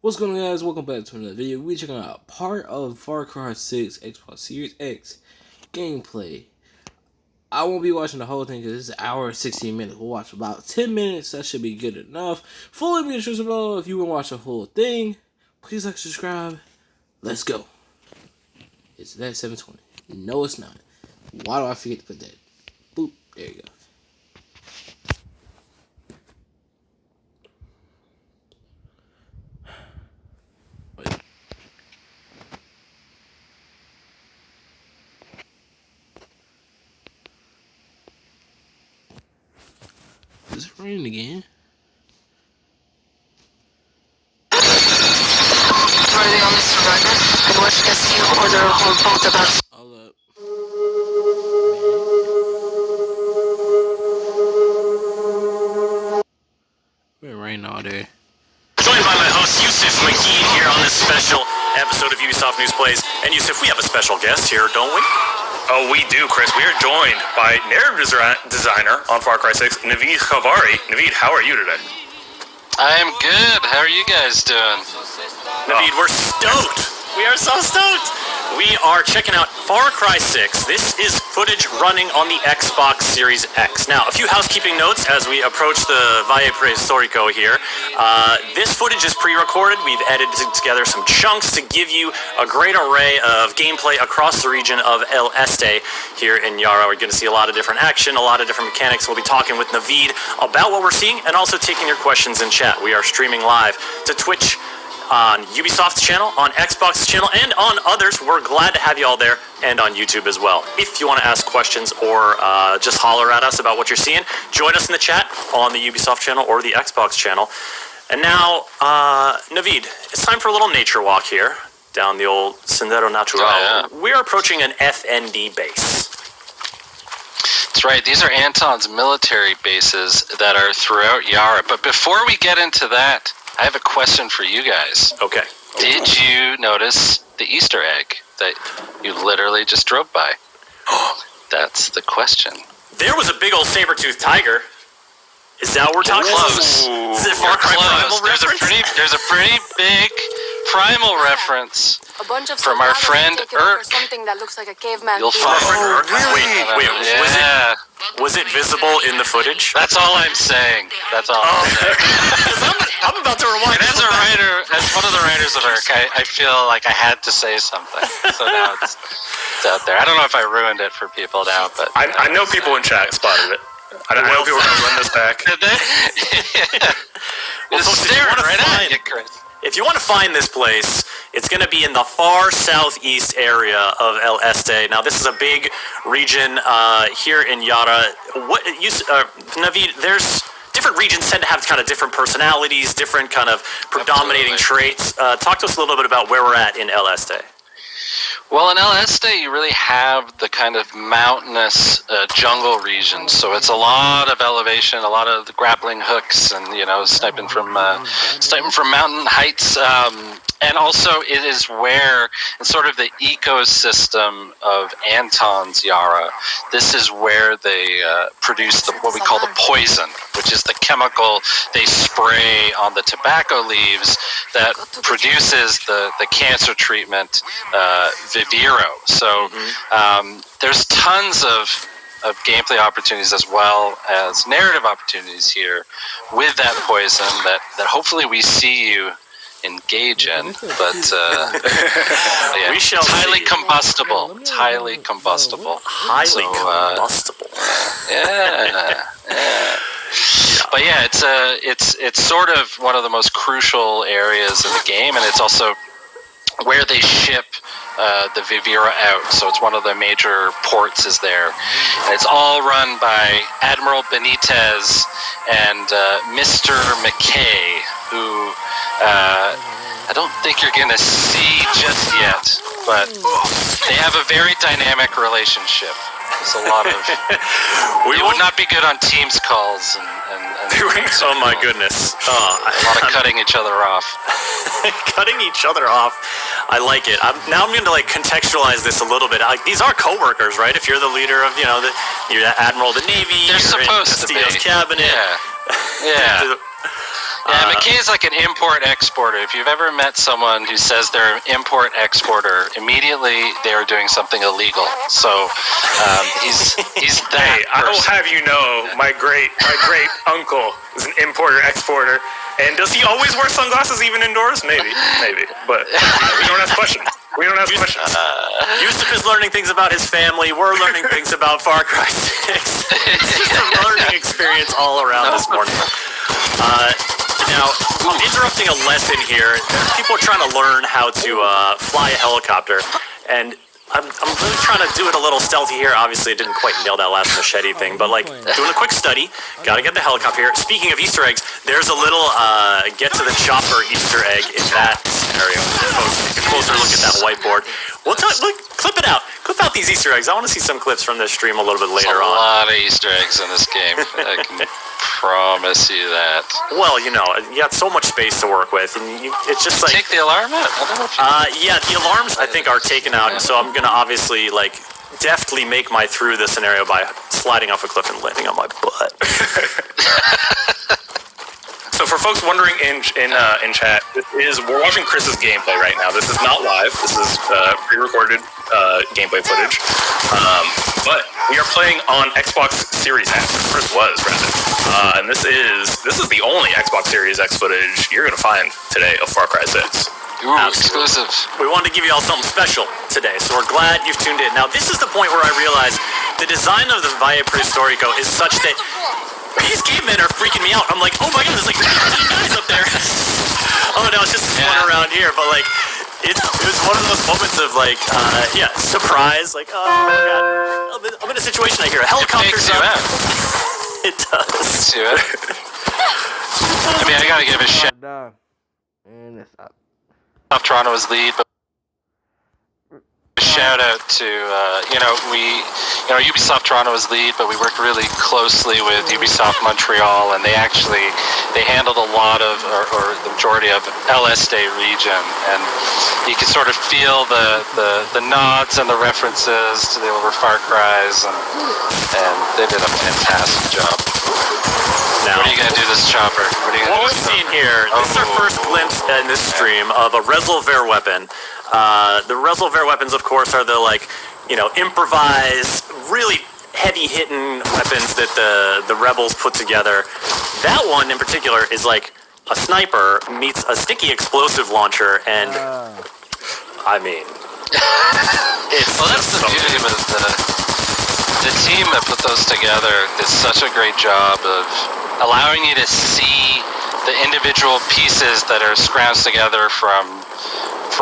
What's going on, guys? Welcome back to another video. We're checking out part of Far Cry 6 Xbox Series X gameplay. I won't be watching the whole thing because it's an hour and 16 minutes. We'll watch about 10 minutes. That should be good enough. Fully be interested below. If you want to watch the whole thing, please like, subscribe. Let's go. It's that 720. No, it's not. Why do I forget to put that? Boop. There you go. Is it raining again? Are the only survivor? I watched as you order a whole boat about. Hold up. Been raining all day. Joined by my host Yusuf McGee here on this special episode of Ubisoft News Plays. And Yusuf, we have a special guest here, don't we? Oh, we do, Chris. We are joined by narrative designer on Far Cry 6, Naveed Khavari. Naveed, how are you today? I am good. How are you guys doing? Naveed, we're stoked. We are so stoked. We are checking out Far Cry 6. This is footage running on the Xbox Series X. Now, a few housekeeping notes as we approach the Valle Prehistorico here. This footage is pre-recorded. We've edited together some chunks to give you a great array of gameplay across the region of El Este here in Yara. We're going to see a lot of different action, a lot of different mechanics. We'll be talking with Naveed about what we're seeing and also taking your questions in chat. We are streaming live to Twitch, on Ubisoft's channel, on Xbox's channel, and on others. We're glad to have you all there, and on YouTube as well. If you want to ask questions or just holler at us about what you're seeing, join us in the chat on the Ubisoft channel or the Xbox channel. And now, Naveed, it's time for a little nature walk here, down the old Sendero Natural. Oh, yeah. We're approaching an FND base. That's right. These are Anton's military bases that are throughout Yara. But before we get into that, I have a question for you guys. Okay. Did you notice the Easter egg that you literally just drove by? That's the question. There was a big old saber-toothed tiger. Is that what we're talking about? Is it Far Cry Primal reference? There's a pretty big Primal reference A bunch of from our friend Urk. Something that looks like a caveman. You'll find. Wait, Yeah. was it visible in the footage? That's all I'm saying. That's all I'm saying. I'm about to rewind. And as a writer, as one of the writers of Urk, I feel like I had to say something. So now it's out there. I don't know if I ruined it for people now, but I know people in chat spotted it. I know people are going to run this back. did they? Well, Just folks, staring right at you, Chris. if you want to find this place, it's going to be in the far southeast area of El Este. Now, this is a big region here in Yara. Naveed, there's different regions tend to have kind of different personalities, different kind of predominating traits. Talk to us a little bit about where we're at in El Este. Well, in El Este, you really have the kind of mountainous jungle region. So it's a lot of elevation, a lot of the grappling hooks, and sniping from mountain heights. And also, it is where, in sort of the ecosystem of Anton's Yara, this is where they produce what we call the poison, which is the chemical they spray on the tobacco leaves that produces the cancer treatment Viviro. So there's tons of gameplay opportunities as well as narrative opportunities here with that poison that hopefully we see you engage in, but yeah, We shall it's highly see. combustible. It's highly combustible. Highly combustible. Yeah. But yeah, it's sort of one of the most crucial areas in the game, and it's also where they ship the Vivira out. So it's one of the major ports is there. And it's all run by Admiral Benitez and Mr. McKay, who I don't think you're going to see just yet, but they have a very dynamic relationship. There's a lot of... we would not be good on Teams calls and Oh my goodness. a lot of cutting each other off. Cutting each other off. I like it. Now I'm going to contextualize this a little bit. These are coworkers, right? If you're the leader of, you're the admiral of the Navy, They're you're supposed in Castillo's to be. cabinet. Yeah. Yeah, McKay's like an import-exporter. If you've ever met someone who says they're an import-exporter, immediately they are doing something illegal. So he's that Hey, I will person. have you know, my great uncle is an importer-exporter. And does he always wear sunglasses even indoors? Maybe. But we don't ask questions. Yusuf is learning things about his family. We're learning things about Far Cry 6. It's just a learning experience all around this morning. Now, I'm interrupting a lesson here. People are trying to learn how to fly a helicopter, and I'm really trying to do it a little stealthy here. Obviously, I didn't quite nail that last machete thing, but like doing a quick study. Gotta get the helicopter here. Speaking of Easter eggs, there's a little get to the chopper Easter egg in that scenario. Folks, take a closer look at that whiteboard. Clip it out. Clip out these Easter eggs. I want to see some clips from this stream a little bit later on. A lot of Easter eggs in this game. I can promise you that. Well, you got so much space to work with, and it's just like take the alarm out. I don't know if you yeah, the alarms I think are taken out, so I'm gonna obviously like deftly make my through the scenario by sliding off a cliff and landing on my butt. So for folks wondering in chat, we're watching Chris's gameplay right now. This is not live. This is pre-recorded gameplay footage. But we are playing on Xbox Series X. Chris was rather, and this is the only Xbox Series X footage you're gonna find today of Far Cry 6. Ooh, exclusive. We wanted to give you all something special today, so we're glad you've tuned in. Now, this is the point where I realize the design of the Valle Prehistorico is such that these cavemen are freaking me out. I'm like, oh my god, there's like 15 guys up there. Oh no, it's just one around here, but like, it was one of those moments of like, surprise. Like, oh my god, I'm in a situation. I hear a helicopter's It up. makes you It does. See it? I mean, I gotta give a shout And it's up. out Toronto's lead, but a shout out to Ubisoft Toronto's lead, but we worked really closely with Ubisoft Montreal, and they handled a lot of or the majority of LSD region, and you can sort of feel the nods and the references to the older Far Cries, and they did a fantastic job. Now, What are you gonna do this chopper? what we're seeing here, this is our first glimpse in this stream of a resolver weapon. The resolver weapons, of course, are the improvised, really heavy-hitting weapons that the rebels put together. That one in particular is like a sniper meets a sticky explosive launcher, and I mean, it's Well, that's the beauty of it. The team that put those together did such a great job of allowing you to see the individual pieces that are scrounged together from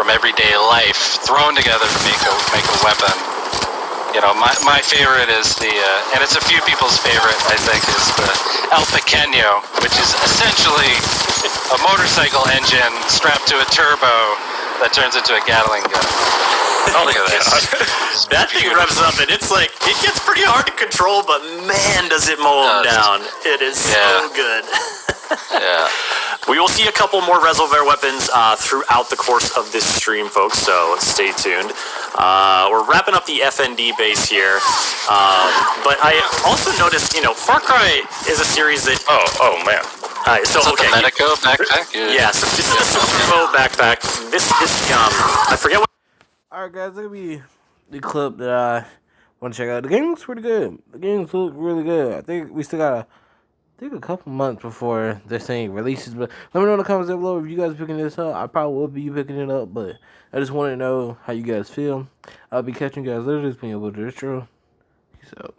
everyday life, thrown together to make a weapon. My favorite is and it's a few people's favorite, I think, is the El Pequeño, which is essentially a motorcycle engine strapped to a turbo that turns into a Gatling gun. Oh, look at this. that thing revs up, and it's like, it gets pretty hard to control, but man, does it mow them down. It is so good. Yeah. We will see a couple more resolver weapons throughout the course of this stream, folks, so stay tuned. We're wrapping up the FND base here, but I also noticed, Far Cry is a series that... Oh man. So, The Medico backpack? Yeah, so this is the Supremo backpack. This is, I forget what... Alright guys, look at me. The clip that I want to check out. The game looks pretty good. The games look really good. I think we still got a couple months before this thing releases. But let me know in the comments down below if you guys are picking this up. I probably will be picking it up, but I just want to know how you guys feel. I'll be catching you guys later. This being able to Peace out.